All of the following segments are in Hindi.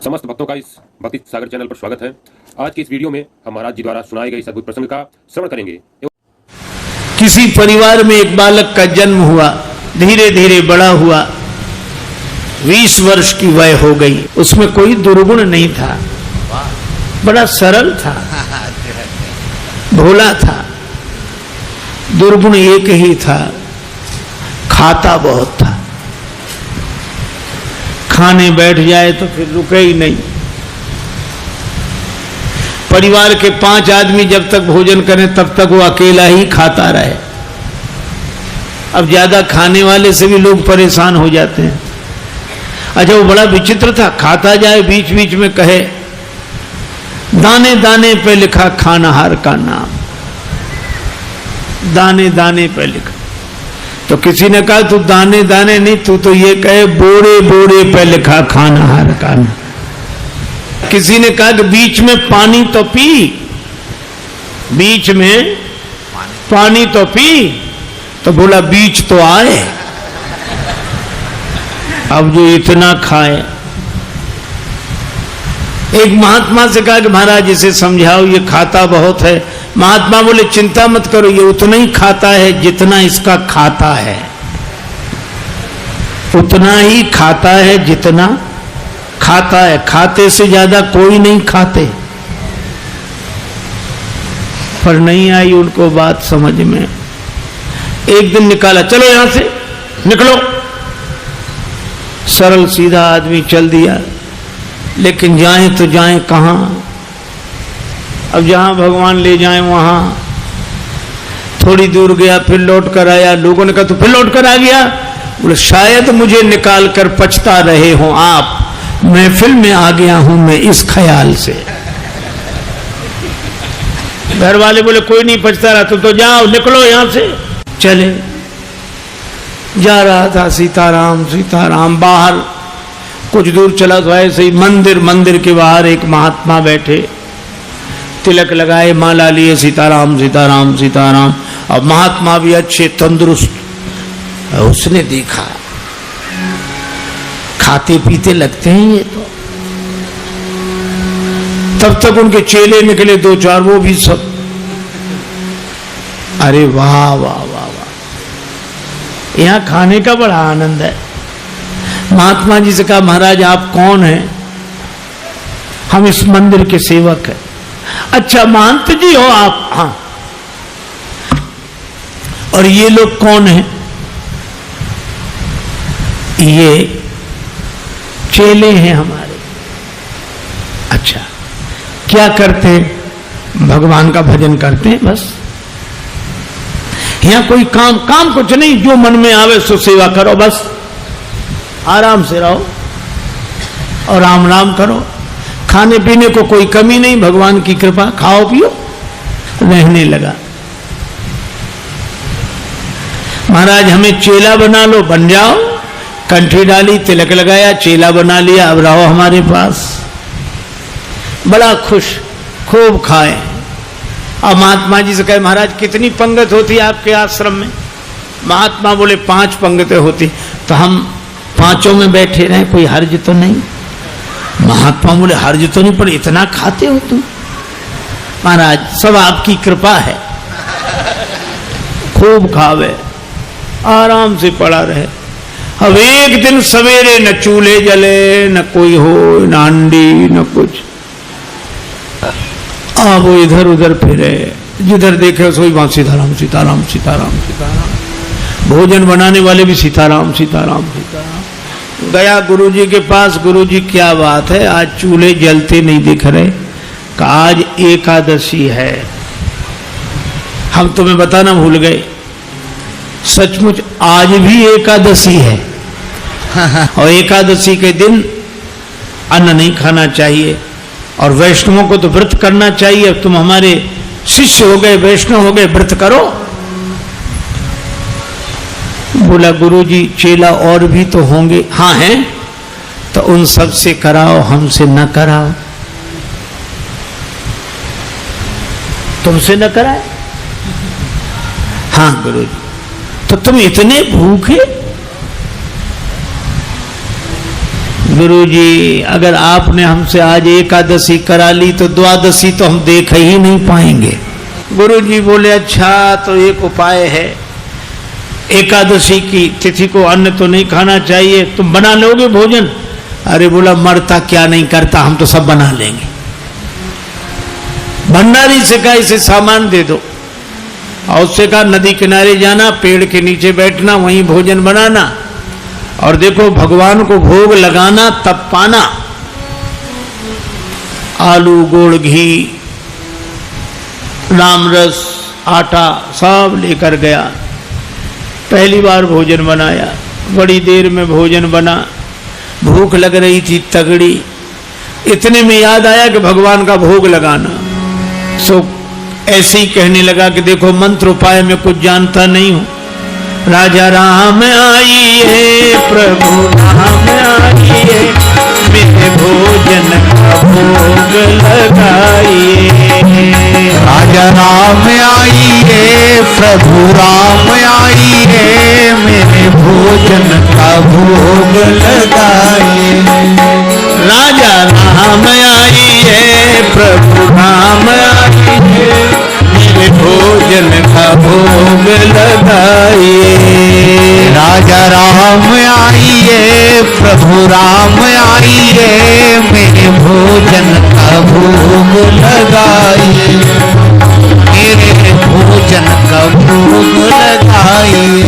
समस्त भक्तों का इस भक्ति सागर चैनल पर स्वागत है। आज की इस वीडियो में हम महाराज जी द्वारा सुनाए गए इस अद्भुत प्रसंग का श्रवण करेंगे। किसी परिवार में एक बालक का जन्म हुआ, धीरे धीरे बड़ा हुआ, 20 वर्ष की वय हो गई। उसमें कोई दुर्गुण नहीं था, बड़ा सरल था, भोला था। दुर्गुण एक ही था, खाता बहुत था। खाने बैठ जाए तो फिर रुके ही नहीं। परिवार के 5 आदमी जब तक भोजन करें तब तक वो अकेला ही खाता रहे। अब ज्यादा खाने वाले से भी लोग परेशान हो जाते हैं। अच्छा, वो बड़ा विचित्र था, खाता जाए बीच बीच में कहे दाने दाने पे लिखा खानाहार का नाम, दाने दाने पे लिखा। तो किसी ने कहा तू दाने दाने नहीं, तू तो ये कहे बोरे बोरे पे लिखा खानाहार का नाम। किसी ने कहा कि बीच में पानी तो पी, बीच में पानी तो पी, तो बोला बीच तो आए। अब जो इतना खाए। एक महात्मा से कहा कि महाराज इसे समझाओ, ये खाता बहुत है। महात्मा बोले चिंता मत करो, ये उतना ही खाता है जितना इसका खाता है, उतना ही खाता है जितना खाता है। खाते से ज्यादा कोई नहीं खाते। पर नहीं आई उनको बात समझ में। एक दिन निकाला, चलो यहां से निकलो। सरल सीधा आदमी चल दिया, लेकिन जाएं तो जाएं कहां। अब जहां भगवान ले जाएं वहां। थोड़ी दूर गया, फिर लौट कर आया। लोगों ने कहा तो फिर लौट कर आ गया। बोले शायद मुझे निकाल कर पछता रहे हो आप, महफिल में आ गया हूं मैं इस ख्याल से। घर वाले बोले कोई नहीं पछता रहा, तो जाओ निकलो यहां से। चले, जा रहा था सीताराम सीताराम। बाहर कुछ दूर चला तो ऐसे ही मंदिर के बाहर एक महात्मा बैठे, तिलक लगाए, माला लिए, सीताराम सीताराम सीताराम। अब महात्मा भी अच्छे तंदुरुस्त। उसने देखा खाते पीते लगते हैं ये तो। तब तक उनके चेले निकले 2-4, वो भी सब। अरे वाह वाह वाह वाह, यहां खाने का बड़ा आनंद है। महात्मा जी से कहा महाराज आप कौन हैं? हम इस मंदिर के सेवक हैं। अच्छा महंत जी हो आप? हाँ। और ये लोग कौन हैं? ये चेले हैं हमारे। अच्छा, क्या करते हैं? भगवान का भजन करते हैं बस। यहां कोई काम कुछ नहीं, जो मन में आवे सो सेवा करो बस। आराम से रहो और राम राम करो। खाने पीने को कोई कमी नहीं, भगवान की कृपा, खाओ पियो। रहने लगा। महाराज हमें चेला बना लो, बन जाओ। कंठी डाली, तिलक लगाया, चेला बना लिया, अब रहो हमारे पास। बड़ा खुश, खूब खाए। अब महात्मा जी से कहे महाराज कितनी पंगत होती आपके आश्रम में? महात्मा बोले 5 पंगतें होती। तो हम 5 में बैठे रहे, कोई हर्ज तो नहीं? महात्मा बोले हर्ज तो नहीं, पर इतना खाते हो तुम? महाराज सब आपकी कृपा है। खूब खावे, आराम से पड़ा रहे। अब एक दिन सवेरे न चूल्हे जले, न कोई हो, न अंडी, न कुछ। अब वो इधर उधर फिरे, जिधर देखे सोई वहां सीताराम सीताराम सीताराम सीताराम। भोजन बनाने वाले भी सीताराम सीताराम सीताराम। गया गुरुजी के पास, गुरुजी क्या बात है, आज चूल्हे जलते नहीं दिख रहे? कहा आज एकादशी है। हम तुम्हें बताना भूल गए, सचमुच आज भी एकादशी है। और एकादशी के दिन अन्न नहीं खाना चाहिए, और वैष्णवों को तो व्रत करना चाहिए। तुम हमारे शिष्य हो गए, वैष्णव हो गए, व्रत करो। बोला गुरुजी चेला और भी तो होंगे? हाँ हैं। तो उन सब से कराओ, हमसे न कराओ। तुमसे न कराए? हाँ गुरुजी। तो तुम इतने भूखे? गुरुजी अगर आपने हमसे आज एकादशी करा ली तो द्वादशी तो हम देख ही नहीं पाएंगे। गुरुजी बोले अच्छा तो एक उपाय है, एकादशी की तिथि को अन्न तो नहीं खाना चाहिए, तुम बना लोगे भोजन? अरे बोला मरता क्या नहीं करता, हम तो सब बना लेंगे। भंडारी से कहा इसे सामान दे दो, और उससे कहा नदी किनारे जाना, पेड़ के नीचे बैठना, वहीं भोजन बनाना, और देखो भगवान को भोग लगाना तब पाना। आलू गुड़ घी राम रस आटा सब लेकर गया। पहली बार भोजन बनाया, बड़ी देर में भोजन बना, भूख लग रही थी तगड़ी। इतने में याद आया कि भगवान का भोग लगाना। सो ऐसे ही कहने लगा कि देखो मंत्र उपाय में कुछ जानता नहीं हूं। राजा राम आइए प्रभु राम आइए, मेरे भोजन का भोग लगाइए। राजा राम आइए प्रभु राम आइए, मेरे भोजन का भोग लगाइए। राजा राम आइए प्रभु राम आइए, मेरे भोजन का भोग लगाइए। राजा राम आइए प्रभु राम आइए, मेरे भोजन का भोग लगाइए। मेरे भोजन का भोग लगाइए।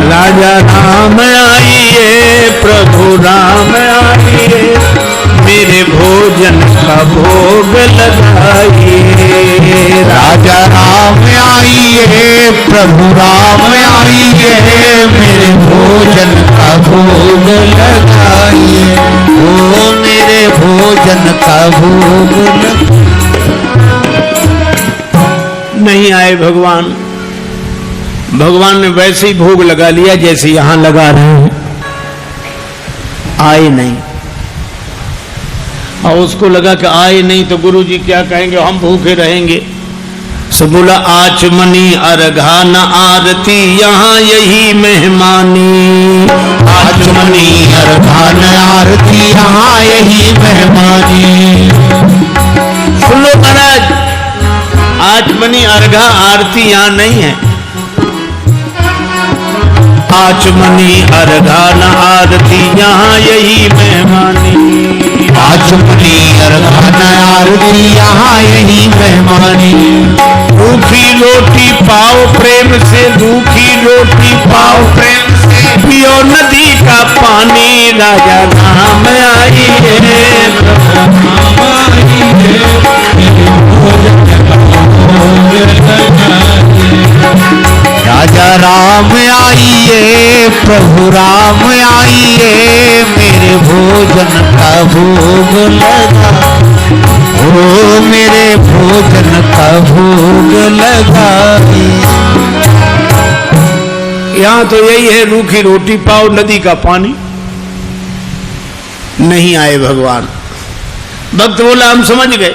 राजा राम आइए प्रभु राम आइए, मेरे भोजन का भोग लगाइए। राजा राम आइए प्रभु राम आइए, मेरे भोजन का भोग लगाइए। ओ मेरे भोजन का भोग नहीं आए भगवान। भगवान ने वैसे ही भोग लगा लिया जैसे यहां लगा रहे हैं, आए नहीं। और उसको लगा कि आए नहीं तो गुरुजी क्या कहेंगे, हम भूखे रहेंगे। सो बोला आचमनी अर्घा न आरती, यहाँ यही मेहमानी। आचमनी अर्घा न आरती, यहाँ यही मेहमानी। सुन लो महाराज, आचमनी अर्घा आरती यहाँ नहीं है। आचमनी अर्घा न आरती, यहाँ यही मेहमानी। आचमनी अर्घा न आरती, यहाँ यही मेहमानी। रूखी रोटी पाओ प्रेम से, रूखी रोटी पाओ प्रेम से, पियो नदी का पानी। राजा राम आइए राजा राम आइए प्रभु राम आइए, मेरे भोजन का भोग लगा। ओ मेरे भोजन का भोग लगाइए। यहाँ तो यही है, रूखी रोटी पाओ नदी का पानी। नहीं आए भगवान। भक्त बोला हम समझ गए,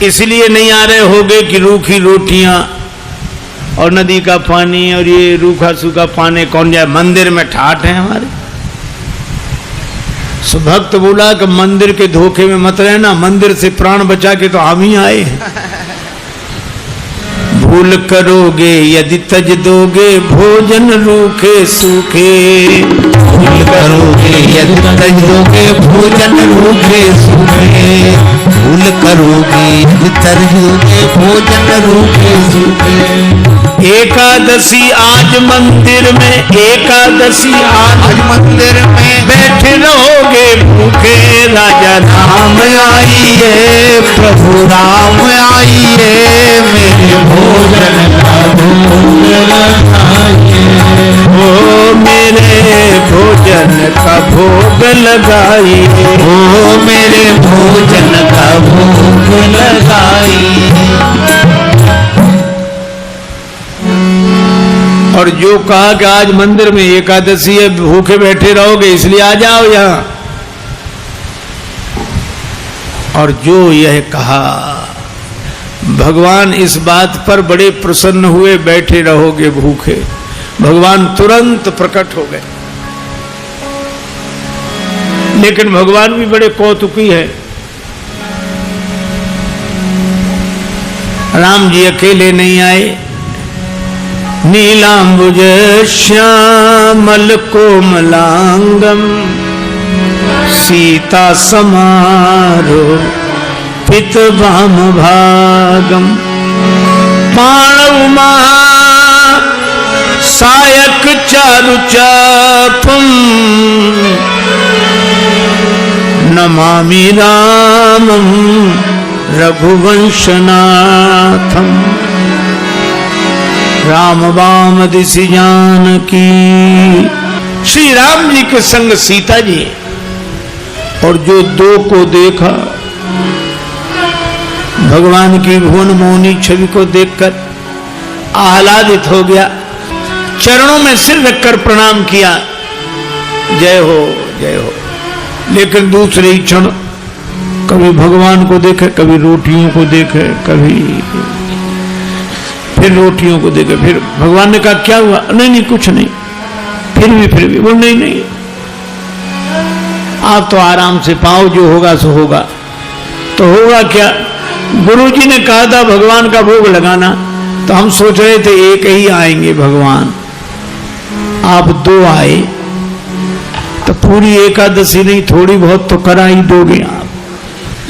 इसलिए नहीं आ रहे होगे कि रूखी रोटियां और नदी का पानी और ये रूखा सूखा पानी कौन जाए, मंदिर में ठाठ है हमारे। सो भक्त बोला कि मंदिर के धोखे में मत रहना, मंदिर से प्राण बचा के तो हम ही आए हैं। भूल करोगे यदि तज दोगे भोजन रूखे सूखे। भूल करोगे यदि तज दोगे भोजन रूखे सूखे। भूल करोगे यदि तज दोगे भोजन रूखे सूखे। एकादशी आज मंदिर में, एकादशी आज मंदिर में बैठे रहोगे भूखे। राजा राम आइए प्रभु राम आइए, मेरे भोजन का भोग लगाइए। ओ मेरे भोजन का भोग लगाइए। ओ मेरे भोजन का भोग लगाइए। और जो कहा कि आज मंदिर में एकादशी है, भूखे बैठे रहोगे इसलिए आ जाओ यहाँ। और जो यह कहा भगवान इस बात पर बड़े प्रसन्न हुए, बैठे रहोगे भूखे। भगवान तुरंत प्रकट हो गए। लेकिन भगवान भी बड़े कौतुकी है। राम जी अकेले नहीं आए, नीलांबुज श्यामल कोमलांगम सीता समारो पित वाम भागम पाणव महा सायक चारु चापम नमामि रामम रघुवंशनाथम। राम वाम दिशि जानकी। श्री राम जी के संग सीता जी, और जो दो को देखा, भगवान की भुवन मोहनी छवि को देखकर आह्लादित हो गया, चरणों में सिर रखकर प्रणाम किया, जय हो जय हो। लेकिन दूसरे ही क्षण कभी भगवान को देखे, कभी रोटियों को देखे, कभी फिर रोटियों को देखे। फिर भगवान ने कहा क्या हुआ? नहीं नहीं कुछ नहीं। फिर भी वो नहीं नहीं, आप तो आराम से पाओ, जो होगा सो होगा। तो होगा क्या? गुरुजी ने कहा था भगवान का भोग लगाना, तो हम सोच रहे थे एक ही आएंगे भगवान, आप दो आए, तो पूरी एकादशी नहीं थोड़ी बहुत तो करा ही दोगे आप।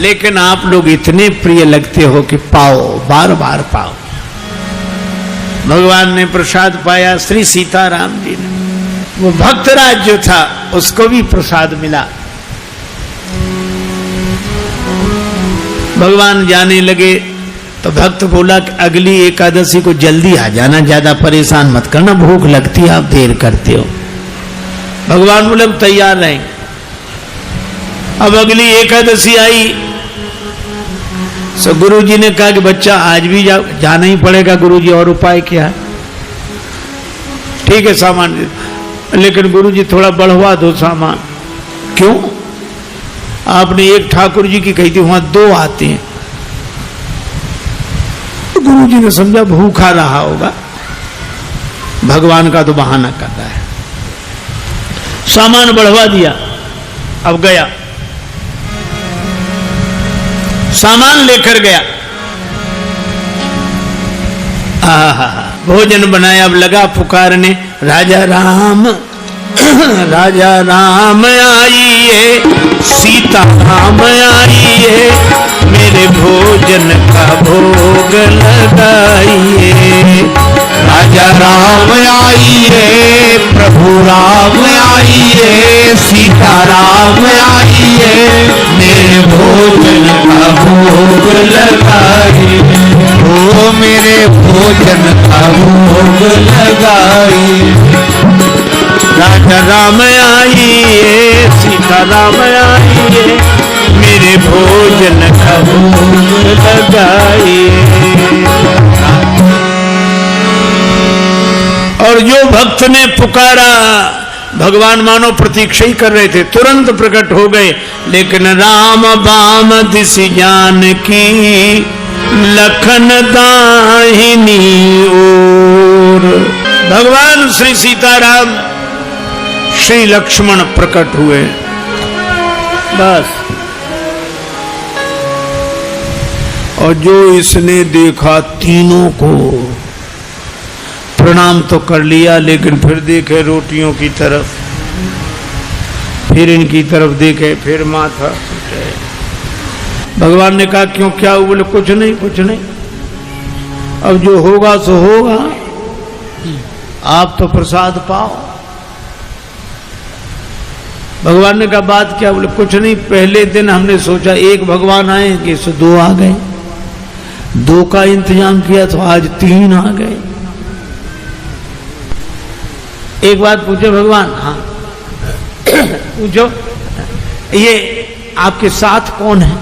लेकिन आप लोग इतने प्रिय लगते हो कि पाओ, बार बार पाओ। भगवान ने प्रसाद पाया, श्री सीताराम जी ने। वो भक्तराज जो था उसको भी प्रसाद मिला। भगवान जाने लगे तो भक्त बोला कि अगली एकादशी को जल्दी आ जाना, ज्यादा परेशान मत करना, भूख लगती है, आप देर करते हो। भगवान बोले तैयार रहेंगे। अब अगली एकादशी आई, तो गुरुजी ने कहा कि बच्चा आज भी जाना ही पड़ेगा गुरुजी, और उपाय क्या है? ठीक है सामान, लेकिन गुरुजी थोड़ा बढ़वा दो सामान। क्यों? आपने एक ठाकुर जी की कही थी, वहां दो आते हैं। तो गुरुजी ने समझा भूखा रहा होगा, भगवान का तो बहाना कर रहा है। सामान बढ़वा दिया। अब गया, सामान लेकर गया, भोजन बनाया। अब लगा पुकारने, राजा राम राजा राम आइए, सीता राम आइए, मेरे भोजन का भोग लगाइए। राजा राम आइए, प्रभु राम आइए, सीता राम आइए, मेरे भोजन का भोग लगाइए। ओ मेरे भोजन का भोग लगाइए। राजा राम आइए, सीता राम आइए, मेरे भोजन का भोग लगाइए। और जो भक्त ने पुकारा, भगवान मानो प्रतीक्षा ही कर रहे थे, तुरंत प्रकट हो गए। लेकिन राम बाम दिशि जानकी, लखन दाहिनी ओर। भगवान श्री सीताराम श्री लक्ष्मण प्रकट हुए। बस, और जो इसने देखा तीनों को प्रणाम तो कर लिया, लेकिन फिर देखे रोटियों की तरफ, फिर इनकी तरफ देखे, फिर माथा। भगवान ने कहा क्यों, क्या हुआ? बोले कुछ नहीं कुछ नहीं, अब जो होगा सो होगा, आप तो प्रसाद पाओ। भगवान ने कहा बात क्या? बोले कुछ नहीं, पहले दिन हमने सोचा एक भगवान आएंगे, सो दो आ गए, दो का इंतजाम किया तो आज तीन आ गए। एक बात पूछे भगवान? हाँ पूछो, ये आपके साथ कौन है?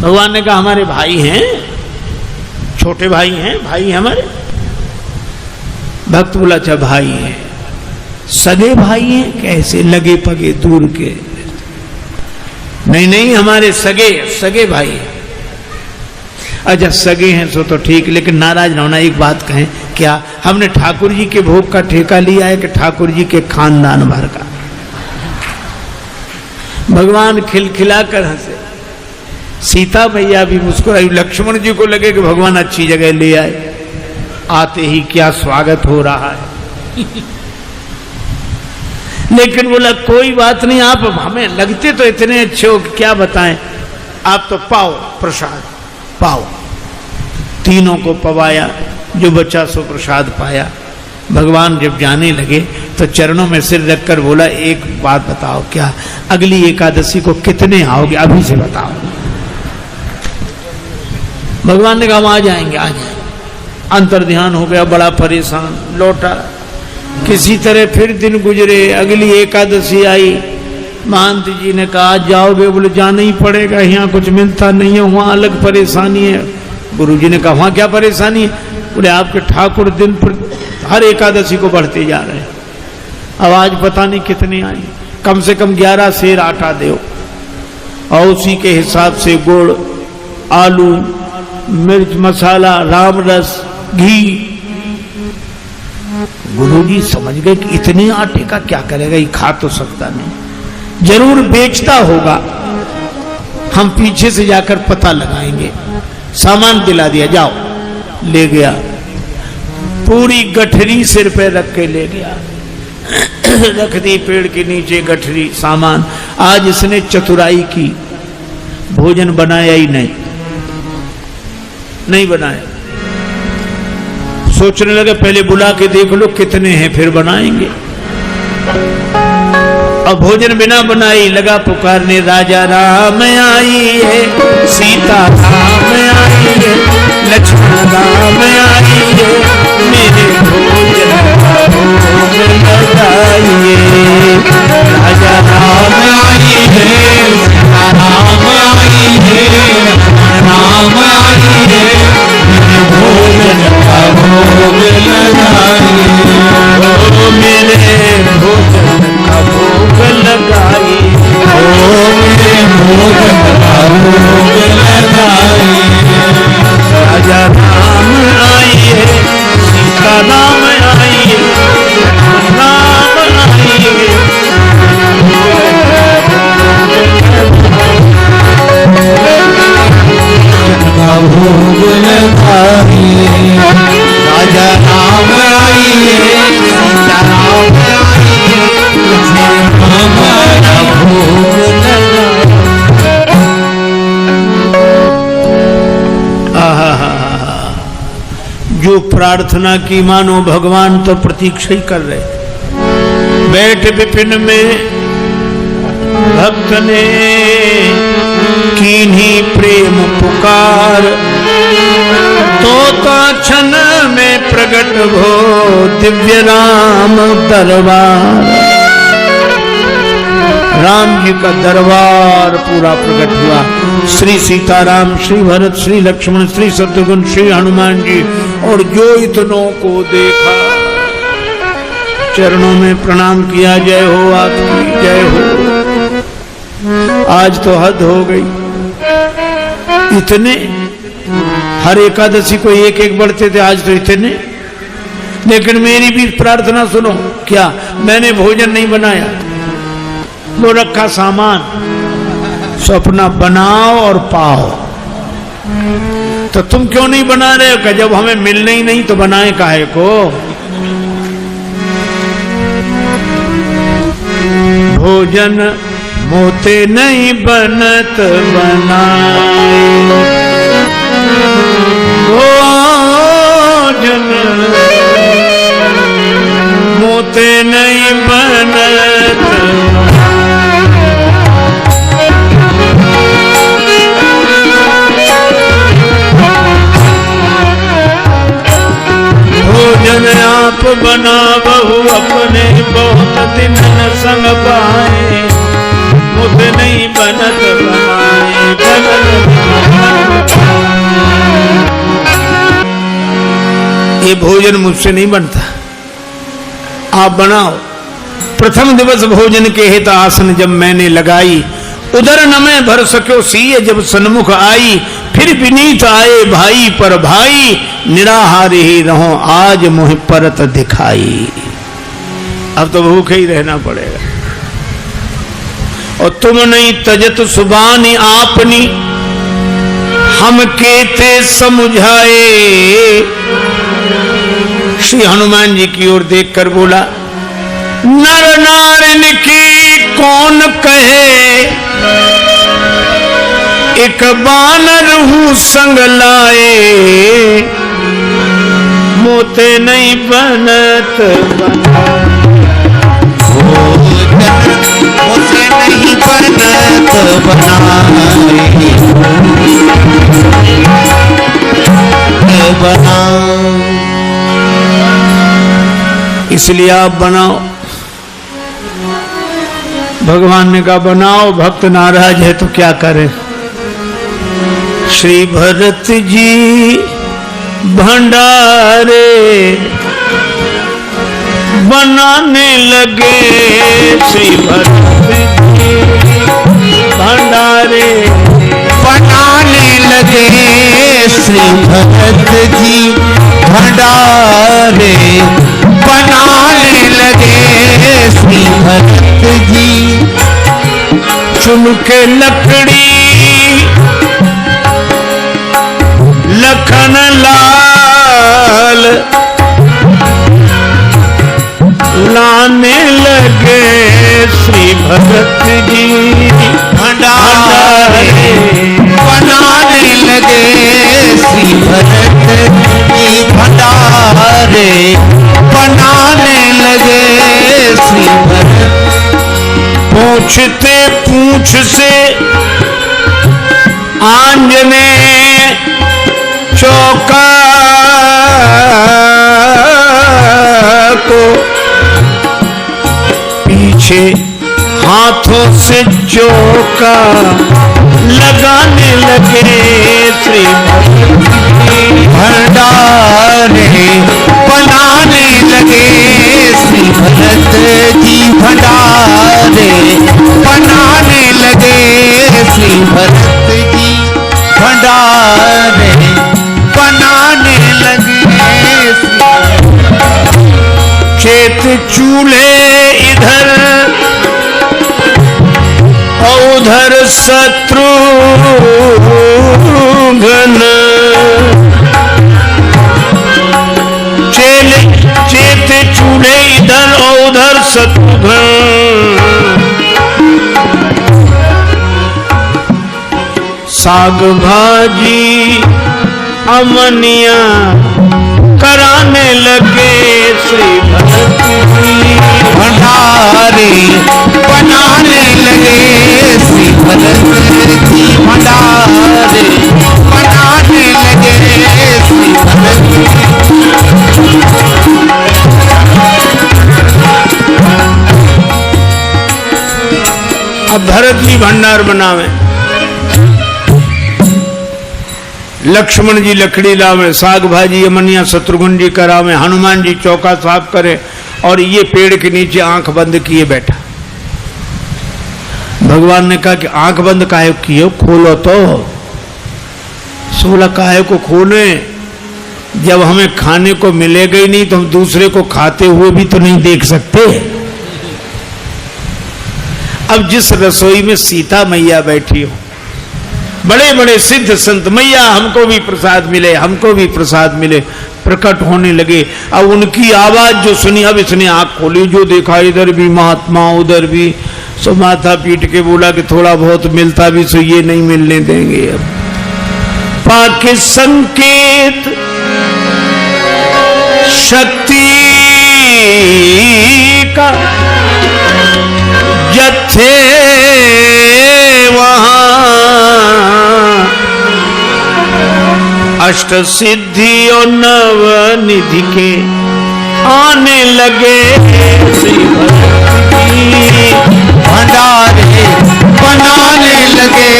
भगवान ने कहा हमारे भाई हैं, छोटे भाई हैं, भाई हमारे। भक्त बोला अच्छा भाई हैं, सगे भाई हैं? कैसे? लगे पगे दूर के? नहीं नहीं, हमारे सगे भाई हैं। अच्छा सगे हैं सो तो ठीक, लेकिन नाराज ना होना। एक बात कहें, क्या हमने ठाकुर जी के भोग का ठेका लिया है कि ठाकुर जी के खानदान भर का? भगवान खिलखिला कर हंसे, सीता मैया भी मुस्कुराई, लक्ष्मण जी को लगे कि भगवान अच्छी जगह ले आए, आते ही क्या स्वागत हो रहा है। लेकिन बोला कोई बात नहीं, आप हमें लगते तो इतने अच्छे हो कि क्या बताएं, आप तो पाओ प्रसाद पाओ। तीनों को पवाया, जो बचा सो प्रसाद पाया। भगवान जब जाने लगे तो चरणों में सिर रखकर बोला, एक बात बताओ, क्या अगली एकादशी को कितने आओगे? अभी से बताओ। भगवान ने कहा हम आ जाएंगे, आ जाएंगे। अंतर ध्यान हो गया, बड़ा परेशान, लौटा। किसी तरह फिर दिन गुजरे, अगली एकादशी आई। महंत जी ने कहा आज जाओगे? बोले जाना ही पड़ेगा, यहाँ कुछ मिलता नहीं है, वहाँ अलग परेशानी है। गुरु जी ने कहा वहाँ क्या परेशानी है? बोले आपके ठाकुर दिन पर हर एकादशी को बढ़ते जा रहे हैं, अब आज पता नहीं कितने आए, कम से कम 11 सेर आटा दो, और उसी के हिसाब से गुड़, आलू, मिर्च मसाला, राम रस, घी। गुरुजी समझ गए कि इतने आटे का क्या करेगा, ये खा तो सकता नहीं, जरूर बेचता होगा, हम पीछे से जाकर पता लगाएंगे। सामान दिला दिया, जाओ। ले गया, पूरी गठरी सिर पे रख के ले गया, रख दी पेड़ के नीचे गठरी, सामान। आज इसने चतुराई की, भोजन बनाया ही नहीं बनाया। सोचने लगे पहले बुला के देख लो कितने हैं, फिर बनाएंगे। अब भोजन बिना बनाई लगा पुकारने, राजा राम आई है, सीता राम आई है, लक्ष्मण राम आई है, मेरे भोजन लगाइए। राजा राम आई है, सीता राम आई है, राम आई है, मेरे भोजन का भोग लगाइए। ओ मेरे भोजन का भोग लगाइए, ओ मेरे भोजन का भोग लगाइए। राजा राम आई है, सीता राम आई है, राम आई है, भोग लगाइए। राजा राम आई है, सीता राम आई है, हमारा भोग लगाइए। जो प्रार्थना की मानो भगवान तो प्रतीक्षा ही कर रहे थे। बैठ विपिन में भक्त ने कीन्ही प्रेम पुकार, तोता क्षण में प्रगट हो दिव्य राम दरबार। राम जी का दरबार पूरा प्रकट हुआ। श्री सीताराम, श्री भरत, श्री लक्ष्मण, श्री शत्रुघ्न, श्री हनुमान जी, और जो इतनों को देखा चरणों में प्रणाम किया, जय हो आपकी, जय हो। आज तो हद हो गई, इतने हर एकादशी को एक एक बढ़ते थे, आज तो इतने। लेकिन मेरी भी प्रार्थना सुनो, क्या मैंने भोजन नहीं बनाया, वो रखा सामान, सो अपना बनाओ और पाओ। तो तुम क्यों नहीं बना रहे हो? जब हमें मिलने ही नहीं तो बनाए काहे को? भोजन मोते नहीं बनत बनाए, भोजन मोते नहीं बनत। भोजन आप बना बहु अपने, बहुत दिन न संग पाए, मुझ नहीं बनत बनाए, ये भोजन मुझसे नहीं बनता, आप बनाओ। प्रथम दिवस भोजन के हित आसन जब मैंने लगाई, उधर न मैं भर सक्यो सीय जब सन्मुख आई, फिर विनीत आए भाई पर भाई, निराहार ही रहो आज मुँह परत दिखाई। अब तो भूखे ही रहना पड़ेगा। और तुम नहीं तजत सुबानी आपनी, हम केते समझाए। श्री हनुमान जी की ओर देखकर बोला, नर नारायण की कौन कहे, एक बानर हूं संग लाए। मोते नहीं बनत बना, मोते नहीं बनत बना। इसलिए आप बनाओ। भगवान ने कहा बनाओ, भक्त नाराज है तो क्या करें। श्री भरत जी भंडारे बनाने लगे, श्री भरत जी भंडारे बनाने लगे, श्री भरत जी भंडारे बनाने लगे, श्री भरत जी। चुन के लकड़ी लखन लाल लाने लगे, श्री भरत जी भंडारे बनाने लगे, श्री भरत जी भंडारे बनाने लगे, श्री भरत। पूछते पूछ से आंजने चौका को, पीछे हाथों से चौका लगाने लगे, श्री भंडारे बनाने लगे, श्री भरत जी भंडारे बनाने लगे, श्री भरत जी भंडारे बनाने लगे। खेत चूल्हे इधर और उधर शत्रुघ्न, चेत चूल्हे इधर और उधर शत्रुघ्न। साग भाजी अमनिया कराने लगे, श्री भरत जी भंडारे बनाने लगे, श्री भरत जी भंडारे बनाने लगे, श्री भरत जी। अब भरत जी भंडार बनावे, लक्ष्मण जी लकड़ी लावे, साग भाजी अमनिया शत्रुघ्न जी करावे, हनुमान जी चौका साफ करे, और ये पेड़ के नीचे आंख बंद किए बैठा। भगवान ने कहा कि आंख बंद काहे किए, खोलो तो। सोला काहे को खोले, जब हमें खाने को मिलेगा ही नहीं तो हम दूसरे को खाते हुए भी तो नहीं देख सकते। अब जिस रसोई में सीता मैया बैठी हो, बड़े बड़े सिद्ध संत, मैया हमको भी प्रसाद मिले, हमको भी प्रसाद मिले, प्रकट होने लगे। अब उनकी आवाज जो सुनी, अब इसने आंख खोली, जो देखा इधर भी महात्मा उधर भी, सो माथा पीट के बोला कि थोड़ा बहुत मिलता भी सो ये नहीं मिलने देंगे। अब पाके संकेत शक्ति का जथे वहां अष्ट सिद्धि और नव निधि के आने लगे, श्री भरत जी भंडारे बनाने लगे।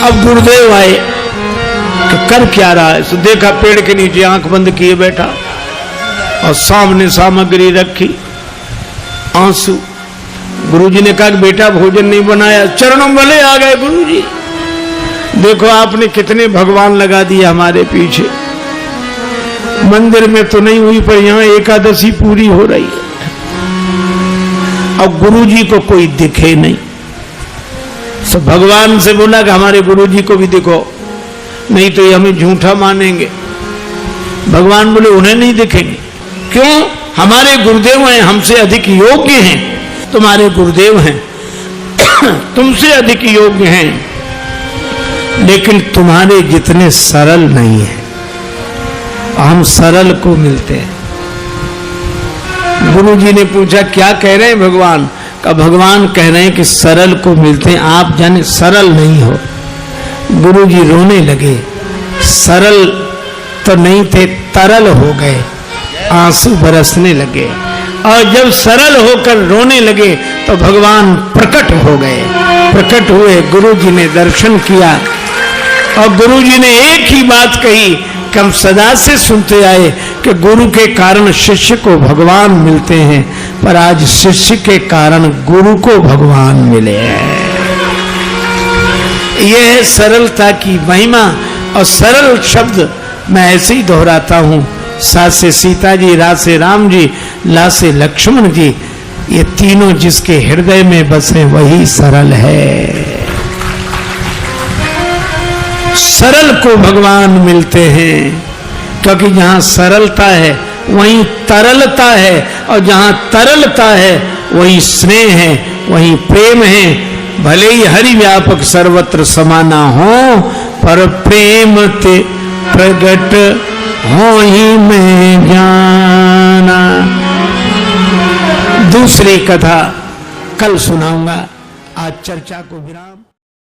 अब गुरुदेव आए कि कर क्या रहा है, तो देखा पेड़ के नीचे आंख बंद किए बैठा और सामने सामग्री रखी, आंसू। गुरुजी ने कहा कि बेटा भोजन नहीं बनाया, चरणों वाले आ गए गुरुजी। देखो आपने कितने भगवान लगा दिए हमारे पीछे। मंदिर में तो नहीं हुई पर यहाँ एकादशी पूरी हो रही है। अब गुरु जी को कोई दिखे नहीं। सब भगवान से बोला कि हमारे गुरु जी को भी दिखो, नहीं तो ये हमें झूठा मानेंगे। भगवान बोले उन्हें नहीं दिखेंगे। क्यों? हमारे गुरुदेव हैं, हमसे अधिक योग्य हैं। तुम्हारे गुरुदेव हैं, तुमसे अधिक योग्य हैं, लेकिन तुम्हारे जितने सरल नहीं है। हम सरल को मिलते हैं। गुरु जी ने पूछा क्या कह रहे हैं भगवान? का भगवान कह रहे हैं कि सरल को मिलते हैं, आप जाने सरल नहीं हो। गुरु जी रोने लगे। सरल तो नहीं थे, तरल हो गए, आंसू बरसने लगे। और जब सरल होकर रोने लगे तो भगवान प्रकट हो गए। प्रकट हुए, गुरु जी ने दर्शन किया और गुरु जी ने एक ही बात कही कि हम सदा से सुनते आए कि गुरु के कारण शिष्य को भगवान मिलते हैं, पर आज शिष्य के कारण गुरु को भगवान मिले हैं। यह है सरलता की महिमा। और सरल शब्द मैं ऐसे ही दोहराता हूं। सा से सीता जी, रा से राम जी, ला से लक्ष्मण जी, ये तीनों जिसके हृदय में बसे वही सरल है। सरल को भगवान मिलते हैं, क्योंकि जहां सरलता है वहीं तरलता है, और जहां तरलता है वहीं स्नेह है, वहीं प्रेम है। भले ही हरि व्यापक सर्वत्र समाना हो, पर प्रेम ते प्रगट हो ही में जाना। दूसरी कथा कल सुनाऊंगा। आज चर्चा को विराम।